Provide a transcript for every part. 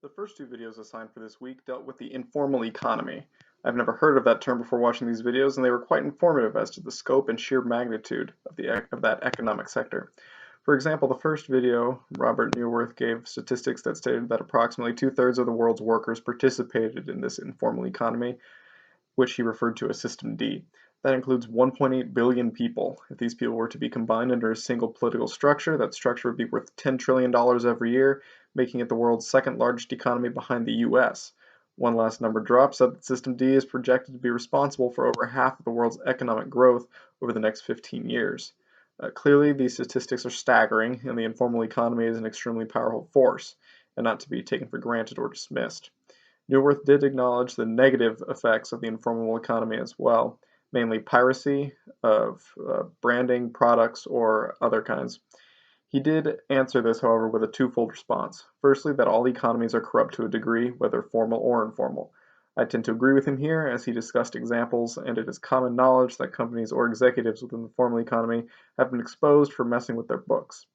The first two videos assigned for this week dealt with the informal economy. I've never heard of that term before watching these videos, and they were quite informative as to the scope and sheer magnitude of that economic sector. For example, the first video, Robert Neuwirth gave statistics that stated that approximately two-thirds of the world's workers participated in this informal economy, which he referred to as System D. That includes 1.8 billion people. If these people were to be combined under a single political structure, that structure would be worth $10 trillion every year, making it the world's second largest economy behind the US. One last number drop said that System D is projected to be responsible for over half of the world's economic growth over the next 15 years. Clearly, these statistics are staggering, and the informal economy is an extremely powerful force, and not to be taken for granted or dismissed. Neuwirth did acknowledge the negative effects of the informal economy as well, mainly piracy of branding, products, or other kinds. He did answer this, however, with a twofold response. Firstly, that all economies are corrupt to a degree, whether formal or informal. I tend to agree with him here, as he discussed examples, and it is common knowledge that companies or executives within the formal economy have been exposed for messing with their books.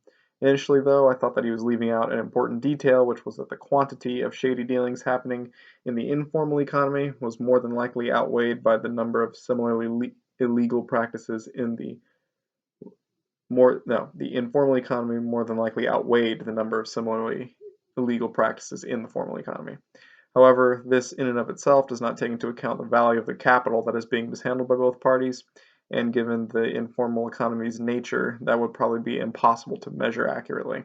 Initially, though, I thought that he was leaving out an important detail, which was that the quantity of shady dealings happening in the informal economy was more than likely outweighed by the number of similarly illegal practices in the informal economy more than likely outweighed the number of similarly illegal practices in the formal economy. However, this in and of itself does not take into account the value of the capital that is being mishandled by both parties, and given the informal economy's nature, that would probably be impossible to measure accurately.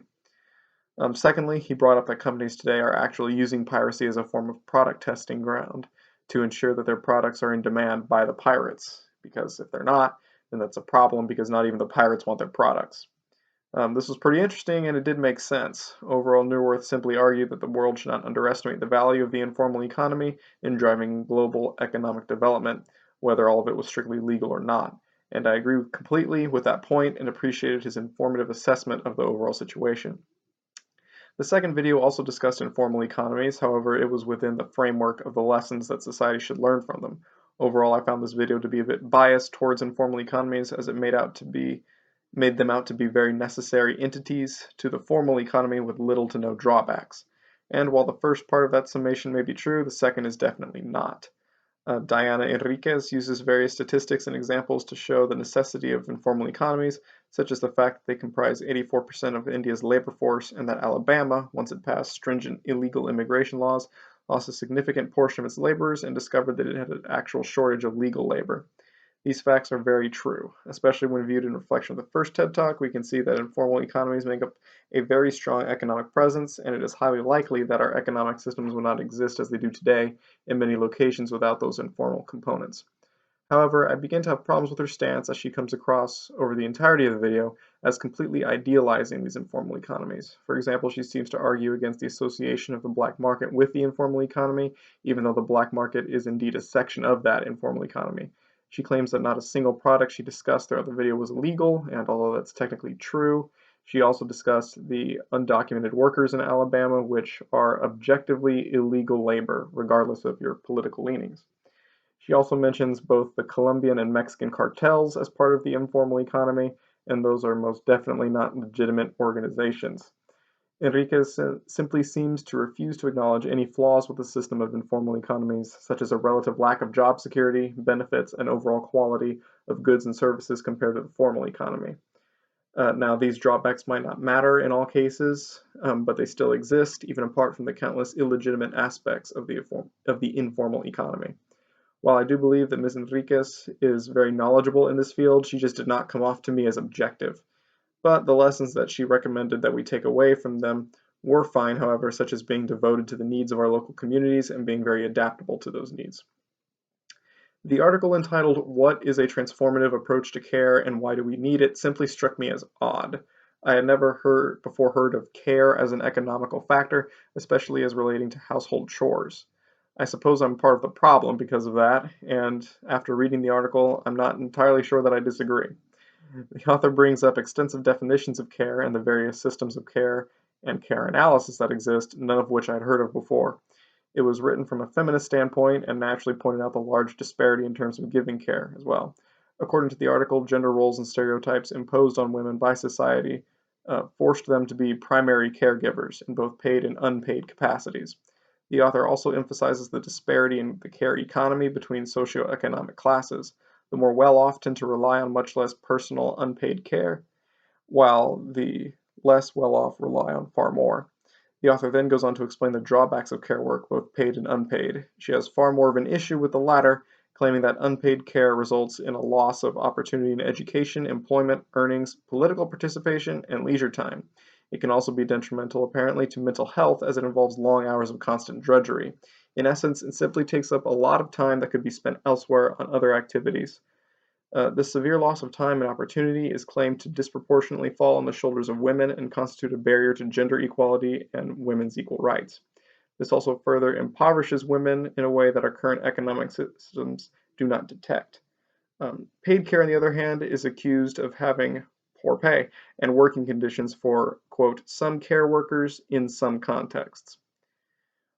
Secondly, he brought up that companies today are actually using piracy as a form of product testing ground to ensure that their products are in demand by the pirates, because if they're not, then that's a problem because not even the pirates want their products. This was pretty interesting, and it did make sense. Overall, Neuwirth simply argued that the world should not underestimate the value of the informal economy in driving global economic development, whether all of it was strictly legal or not. And I agree completely with that point and appreciated his informative assessment of the overall situation. The second video also discussed informal economies, however, it was within the framework of the lessons that society should learn from them. Overall, I found this video to be a bit biased towards informal economies, as it made them out to be very necessary entities to the formal economy with little to no drawbacks. And while the first part of that summation may be true, the second is definitely not. Diana Enriquez uses various statistics and examples to show the necessity of informal economies, such as the fact that they comprise 84% of India's labor force and that Alabama, once it passed stringent illegal immigration laws, lost a significant portion of its laborers and discovered that it had an actual shortage of legal labor. These facts are very true, especially when viewed in reflection of the first TED Talk. We can see that informal economies make up a very strong economic presence, and it is highly likely that our economic systems would not exist as they do today in many locations without those informal components. However, I begin to have problems with her stance as she comes across over the entirety of the video as completely idealizing these informal economies. For example, she seems to argue against the association of the black market with the informal economy, even though the black market is indeed a section of that informal economy. She claims that not a single product she discussed throughout the video was illegal, and although that's technically true, she also discussed the undocumented workers in Alabama, which are objectively illegal labor, regardless of your political leanings. She also mentions both the Colombian and Mexican cartels as part of the informal economy, and those are most definitely not legitimate organizations. Enriquez simply seems to refuse to acknowledge any flaws with the system of informal economies, such as a relative lack of job security, benefits, and overall quality of goods and services compared to the formal economy. Now, these drawbacks might not matter in all cases, but they still exist, even apart from the countless illegitimate aspects of the informal economy. While I do believe that Ms. Enriquez is very knowledgeable in this field, she just did not come off to me as objective. But the lessons that she recommended that we take away from them were fine, however, such as being devoted to the needs of our local communities and being very adaptable to those needs. The article entitled, "What is a Transformative Approach to Care and Why Do We Need It?" simply struck me as odd. I had never before heard of care as an economical factor, especially as relating to household chores. I suppose I'm part of the problem because of that, and after reading the article, I'm not entirely sure that I disagree. The author brings up extensive definitions of care and the various systems of care and care analysis that exist, none of which I'd heard of before. It was written from a feminist standpoint and naturally pointed out the large disparity in terms of giving care as well. According to the article, gender roles and stereotypes imposed on women by society forced them to be primary caregivers in both paid and unpaid capacities. The author also emphasizes the disparity in the care economy between socioeconomic classes. The more well-off tend to rely on much less personal unpaid care, while the less well-off rely on far more. The author then goes on to explain the drawbacks of care work, both paid and unpaid. She has far more of an issue with the latter, claiming that unpaid care results in a loss of opportunity in education, employment, earnings, political participation, and leisure time. It can also be detrimental, apparently, to mental health as it involves long hours of constant drudgery. In essence, it simply takes up a lot of time that could be spent elsewhere on other activities. This severe loss of time and opportunity is claimed to disproportionately fall on the shoulders of women and constitute a barrier to gender equality and women's equal rights. This also further impoverishes women in a way that our current economic systems do not detect. Paid care, on the other hand, is accused of having poor pay and working conditions for, quote, some care workers in some contexts.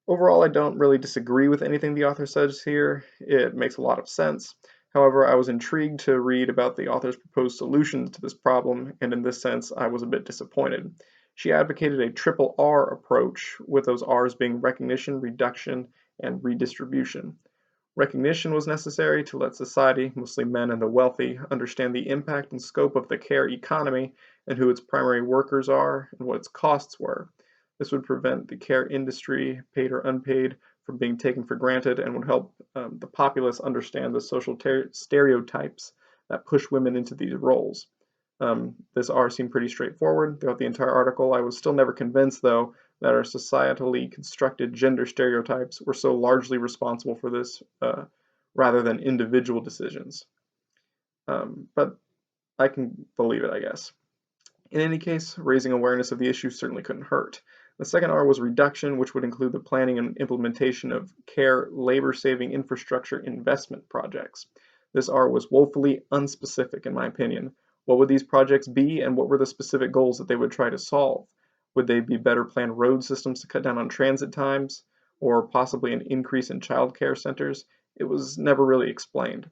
Overall, I don't really disagree with anything the author says here. It makes a lot of sense. However, I was intrigued to read about the author's proposed solutions to this problem, and in this sense, I was a bit disappointed. She advocated a triple R approach, with those R's being recognition, reduction, and redistribution. Recognition was necessary to let society, mostly men and the wealthy, understand the impact and scope of the care economy and who its primary workers are and what its costs were. This would prevent the care industry, paid or unpaid, from being taken for granted and would help the populace understand the social stereotypes that push women into these roles. This R seemed pretty straightforward throughout the entire article. I was still never convinced, though, that our societally constructed gender stereotypes were so largely responsible for this rather than individual decisions. But I can believe it, I guess. In any case, raising awareness of the issue certainly couldn't hurt. The second R was reduction, which would include the planning and implementation of care labor-saving infrastructure investment projects. This R was woefully unspecific, in my opinion. What would these projects be, and what were the specific goals that they would try to solve? Would they be better planned road systems to cut down on transit times, or possibly an increase in child care centers? It was never really explained.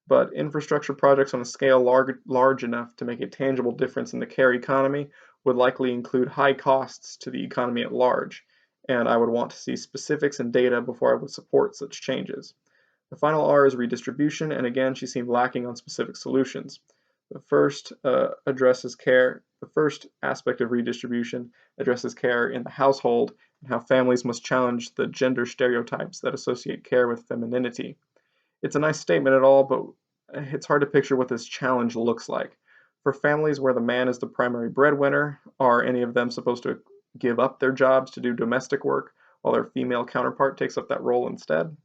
But infrastructure projects on a scale large enough to make a tangible difference in the care economy would likely include high costs to the economy at large, and I would want to see specifics and data before I would support such changes. The final R is redistribution, and again, she seemed lacking on specific solutions. The first aspect of redistribution addresses care in the household and how families must challenge the gender stereotypes that associate care with femininity. It's a nice statement at all, but it's hard to picture what this challenge looks like. For families where the man is the primary breadwinner, are any of them supposed to give up their jobs to do domestic work while their female counterpart takes up that role instead?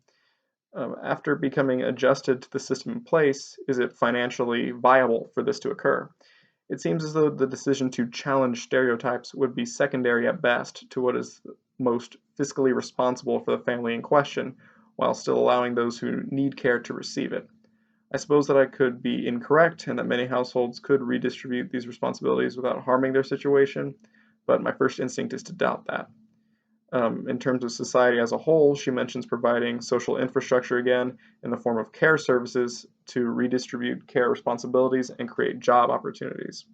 After becoming adjusted to the system in place, is it financially viable for this to occur? It seems as though the decision to challenge stereotypes would be secondary at best to what is most fiscally responsible for the family in question, while still allowing those who need care to receive it. I suppose that I could be incorrect and that many households could redistribute these responsibilities without harming their situation, but my first instinct is to doubt that. In terms of society as a whole, she mentions providing social infrastructure again in the form of care services to redistribute care responsibilities and create job opportunities.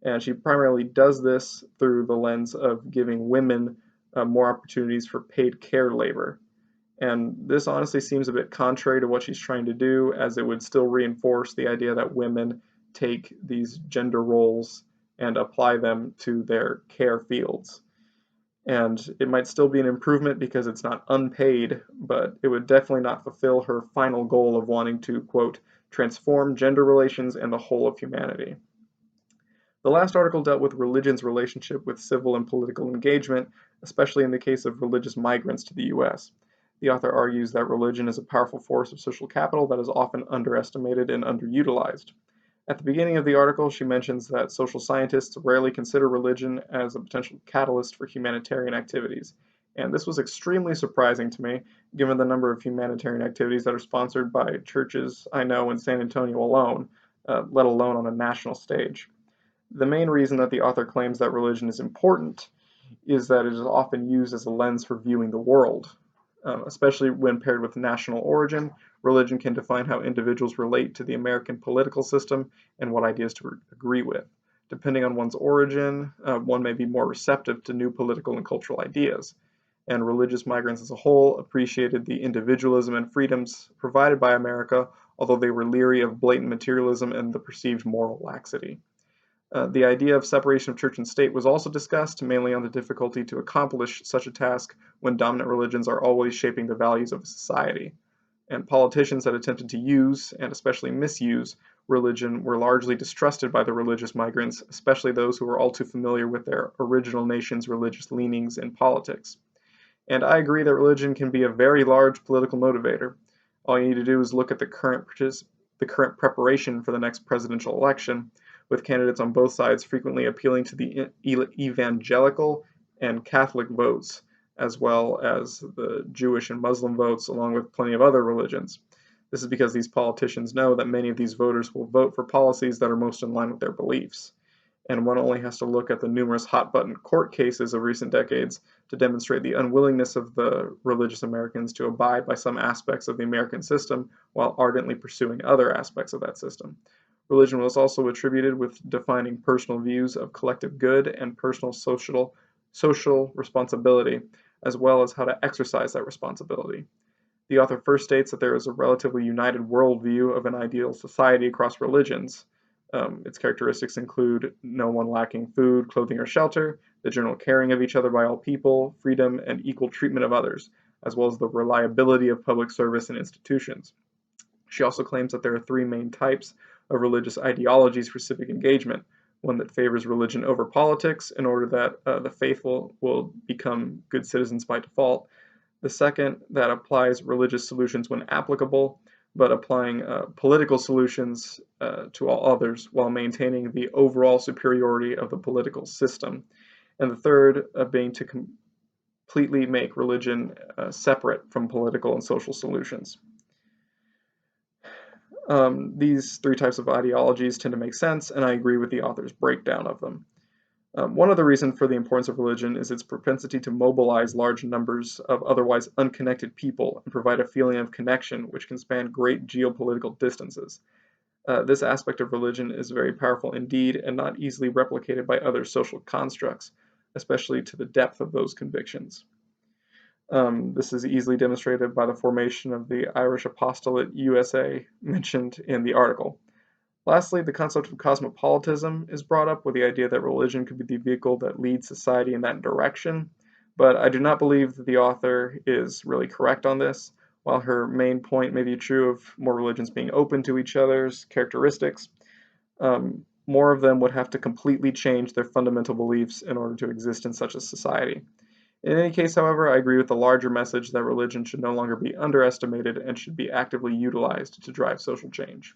And she primarily does this through the lens of giving women more opportunities for paid care labor. And this honestly seems a bit contrary to what she's trying to do, as it would still reinforce the idea that women take these gender roles and apply them to their care fields. And it might still be an improvement because it's not unpaid, but it would definitely not fulfill her final goal of wanting to, quote, transform gender relations and the whole of humanity. The last article dealt with religion's relationship with civil and political engagement, especially in the case of religious migrants to the US. The author argues that religion is a powerful force of social capital that is often underestimated and underutilized. At the beginning of the article, she mentions that social scientists rarely consider religion as a potential catalyst for humanitarian activities. And this was extremely surprising to me, given the number of humanitarian activities that are sponsored by churches I know in San Antonio alone, let alone on a national stage. The main reason that the author claims that religion is important is that it is often used as a lens for viewing the world. Especially when paired with national origin, religion can define how individuals relate to the American political system and what ideas to agree with. Depending on one's origin, one may be more receptive to new political and cultural ideas. and religious migrants as a whole appreciated the individualism and freedoms provided by America, although they were leery of blatant materialism and the perceived moral laxity. The idea of separation of church and state was also discussed, mainly on the difficulty to accomplish such a task when dominant religions are always shaping the values of a society. And politicians that attempted to use, and especially misuse, religion were largely distrusted by the religious migrants, especially those who were all too familiar with their original nation's religious leanings in politics. And I agree that religion can be a very large political motivator. All you need to do is look at the current preparation for the next presidential election, with candidates on both sides frequently appealing to the evangelical and Catholic votes, as well as the Jewish and Muslim votes, along with plenty of other religions. This is because these politicians know that many of these voters will vote for policies that are most in line with their beliefs. And one only has to look at the numerous hot-button court cases of recent decades to demonstrate the unwillingness of the religious Americans to abide by some aspects of the American system while ardently pursuing other aspects of that system. Religion was also attributed with defining personal views of collective good and personal social responsibility, as well as how to exercise that responsibility. The author first states that there is a relatively united worldview of an ideal society across religions. Its characteristics include no one lacking food, clothing, or shelter, the general caring of each other by all people, freedom and equal treatment of others, as well as the reliability of public service and institutions. She also claims that there are three main types of religious ideologies for civic engagement: one that favors religion over politics in order that the faithful will become good citizens by default; the second that applies religious solutions when applicable, but applying political solutions to all others while maintaining the overall superiority of the political system; and the third being to completely make religion separate from political and social solutions. These three types of ideologies tend to make sense, and I agree with the author's breakdown of them. One other reason for the importance of religion is its propensity to mobilize large numbers of otherwise unconnected people and provide a feeling of connection which can span great geopolitical distances. This aspect of religion is very powerful indeed and not easily replicated by other social constructs, especially to the depth of those convictions. This is easily demonstrated by the formation of the Irish Apostolate USA mentioned in the article. Lastly, the concept of cosmopolitanism is brought up with the idea that religion could be the vehicle that leads society in that direction, but I do not believe that the author is really correct on this. While her main point may be true of more religions being open to each other's characteristics, more of them would have to completely change their fundamental beliefs in order to exist in such a society. In any case, however, I agree with the larger message that religion should no longer be underestimated and should be actively utilized to drive social change.